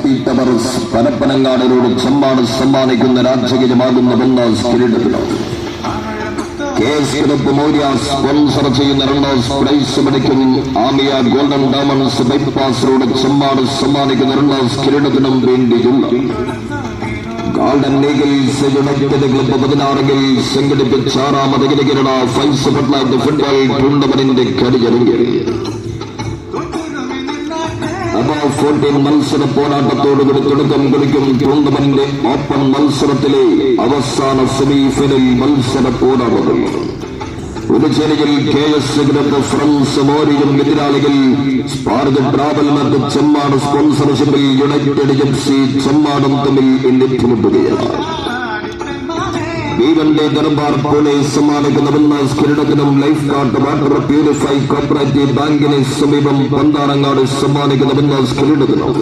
City towers പരപ്പനങ്ങാടിനോട് ചെമ്മാട് സമ്മാനിക്കുന്ന രാജകീയമാകുന്ന ബിന്ദാസ് കിരീടത്തിനോ കേസ് മൗര്യ സ്പോൺസർ ചെയ്യുന്ന രണ്ടാം പ്രൈസ് പഠിക്കും ആമിയ golden diamonds bypass road Chemmad സമ്മാനിക്കുന്ന രണ്ടാം കിരീടത്തിനും വേണ്ടിയുള്ള ഗോൾഡൻ ഈഗിൾസ് യുണൈറ്റഡ് ക്ലബ്ബ് 16 സംഘടിപ്പിച്ച 6ാമത് കിരീട ഫൈസ് ഫുട്ബോൾ ടൂർണമെന്റിന്റെ കളിയരങ്ങിൽ 14 മത്സര പോരാട്ടത്തോടുകൂടി തുടക്കം കുറിക്കും ടൂർണമെന്റ് ഓപ്പൺ മത്സരത്തിലെ അവസാന സെമി ഫൈനൽ മത്സര പോരാട്ടത്തിൽ പുതുച്ചേരിയിൽ KS ഗ്രൂപ്പ് ഫ്രണ്ട്സ് മോരിയും എതിരാളികൾ സ്പാർക്ക് ട്രാവൽ മറ്റ് ചെമ്മാട് സ്പോൺസർഷിപ്പിൽ യുണൈറ്റഡ് FC ചെമ്മാടും തമ്മിൽ ഏറ്റുമുട്ടുകയാണ്. ഭീമന്റെ ദർബാർ പോലീസ് സമ്മാനിക്കുന്ന ബിന്ദാസ് കിരീടത്തിനും life guard water purify cooperative ബാങ്കിന് സമീപം പന്താരങ്ങാട് സമ്മാനിക്കുന്ന ബിന്ദാസ് കിരീടത്തിനും